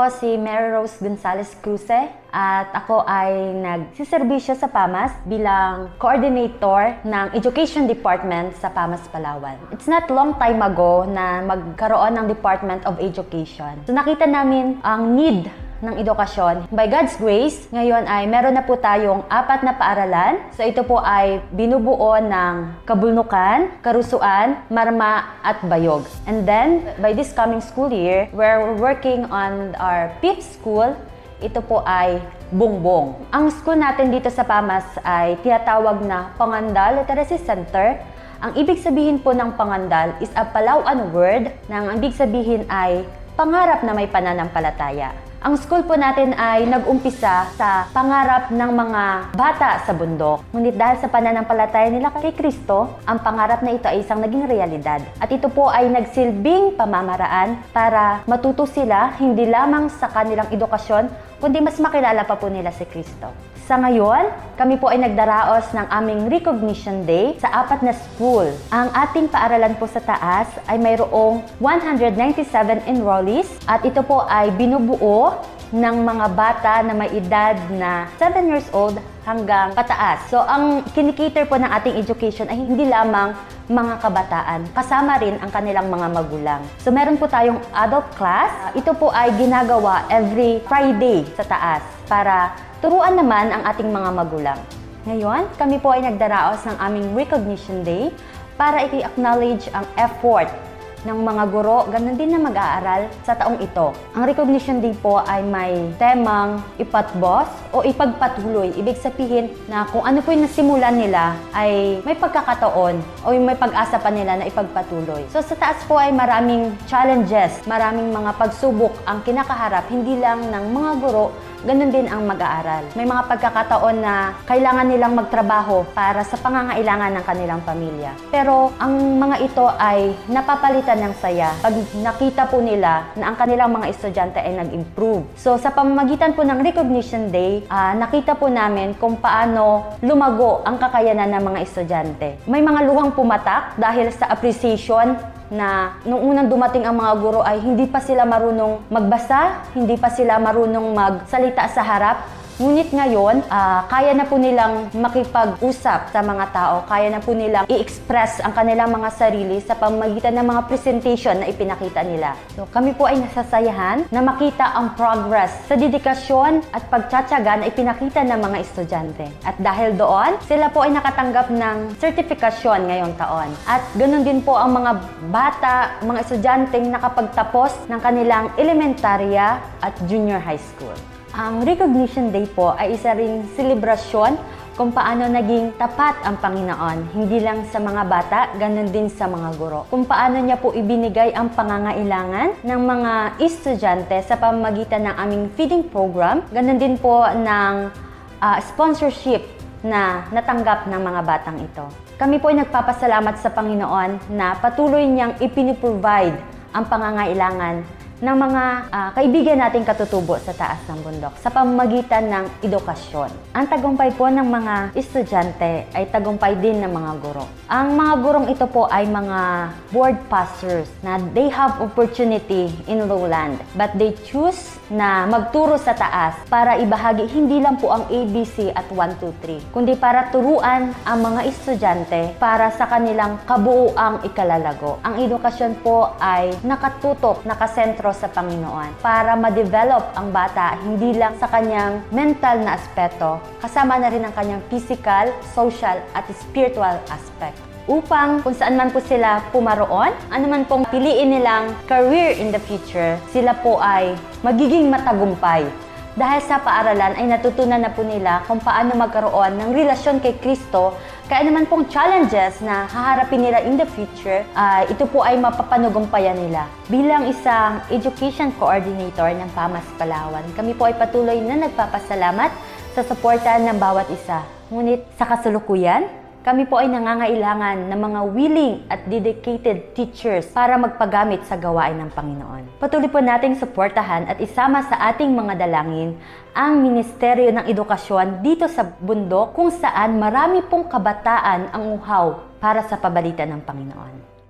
Ako si Mary Rose Gonzalez Cruce at ako ay nagsiservisyo sa PAMAS bilang coordinator ng Education Department sa PAMAS Palawan. It's not long time ago na magkaroon ng Department of Education. So nakita namin ang need ng edukasyon. By God's grace, ngayon ay meron na po tayong 4 na paaralan. So ito po ay binubuo ng Kabulnukan, Karusuan, Marma at Bayog. And then, by this coming school year, we're working on our 5th school. Ito po ay Bongbong. Ang school natin dito sa PAMAS ay tinatawag na Pangandal Literacy Center. Ang ibig sabihin po ng Pangandal is a Palauan word na ang ibig sabihin ay pangarap na may pananampalataya. Ang school po natin ay nag-umpisa sa pangarap ng mga bata sa bundok. Ngunit dahil sa pananampalataya nila kay Kristo, ang pangarap na ito ay isang naging realidad. At ito po ay nagsilbing pamamaraan para matuto sila hindi lamang sa kanilang edukasyon, kundi mas makilala pa po nila si Kristo. Sa ngayon, kami po ay nagdaraos ng aming Recognition Day sa 4 na school. Ang ating paaralan po sa taas ay mayroong 197 enrollees at ito po ay binubuo ng mga bata na may edad na 7 years old hanggang pataas. So, ang kinikater po ng ating education ay hindi lamang mga kabataan, kasama rin ang kanilang mga magulang. So, meron po tayong adult class. Ito po ay ginagawa every Friday sa taas para turuan naman ang ating mga magulang. Ngayon, kami po ay nagdaraos ng aming Recognition Day para i-acknowledge ang effort ng mga guro, ganun din na mag-aaral sa taong ito. Ang Recognition Day po ay may temang ipatbos o ipagpatuloy. Ibig sabihin na kung ano po yung nasimulan nila ay may pagkakataon o may pag-asa pa nila na ipagpatuloy. So sa taas po ay maraming challenges, maraming mga pagsubok ang kinakaharap, hindi lang ng mga guro, ganun din ang mag-aaral. May mga pagkakataon na kailangan nilang magtrabaho para sa pangangailangan ng kanilang pamilya. Pero ang mga ito ay napapalitan ng saya pag nakita po nila na ang kanilang mga estudyante ay nag-improve. So sa pamamagitan po ng Recognition Day, nakita po namin kung paano lumago ang kakayanan ng mga estudyante. May mga luhang pumatak dahil sa appreciation na nung unang dumating ang mga guro ay hindi pa sila marunong magbasa, hindi pa sila marunong magsalita sa harap. Ngunit ngayon, kaya na po nilang makipag-usap sa mga tao, kaya na po nilang i-express ang kanilang mga sarili sa pamamagitan ng mga presentation na ipinakita nila. So kami po ay nasasayahan na makita ang progress sa dedikasyon at pagtsatsaga na ipinakita ng mga estudyante. At dahil doon, sila po ay nakatanggap ng sertifikasyon ngayong taon. At ganoon din po ang mga bata, mga estudyanteng nakapagtapos ng kanilang elementarya at junior high school. Ang Recognition Day po ay isa ring selebrasyon kung paano naging tapat ang Panginoon, hindi lang sa mga bata, ganun din sa mga guro. Kung paano niya po ibinigay ang pangangailangan ng mga estudyante sa pamamagitan ng aming feeding program, ganun din po ng sponsorship na natanggap ng mga batang ito. Kami po ay nagpapasalamat sa Panginoon na patuloy niyang ipiniprovide ang pangangailangan ng mga kaibigan nating katutubo sa taas ng bundok sa pamamagitan ng edukasyon. Ang tagumpay po ng mga estudyante ay tagumpay din ng mga guro. Ang mga gurong ito po ay mga board pastors na they have opportunity in lowland but they choose na magturo sa taas para ibahagi hindi lang po ang ABC at 1, 2, 3 kundi para turuan ang mga estudyante para sa kanilang kabuuang ikalalago. Ang edukasyon po ay nakatutok, nakasentro sa Panginoon para ma-develop ang bata hindi lang sa kanyang mental na aspeto, kasama na rin ang kanyang physical, social at spiritual aspect. Upang kung saan man po sila pumaroon, ano man pong piliin nilang career in the future, sila po ay magiging matagumpay. Dahil sa paaralan ay natutunan na po nila kung paano magkaroon ng relasyon kay Kristo, kaya naman pong challenges na haharapin nila in the future, ito po ay mapapanugumpayan nila. Bilang isang education coordinator ng PAMAS Palawan, kami po ay patuloy na nagpapasalamat sa suporta ng bawat isa. Ngunit sa kasalukuyan, kami po ay nangangailangan ng mga willing at dedicated teachers para magpagamit sa gawain ng Panginoon. Patuloy po nating suportahan at isama sa ating mga dalangin ang Ministeryo ng Edukasyon dito sa bundok kung saan marami pong kabataan ang uhaw para sa pabalitan ng Panginoon.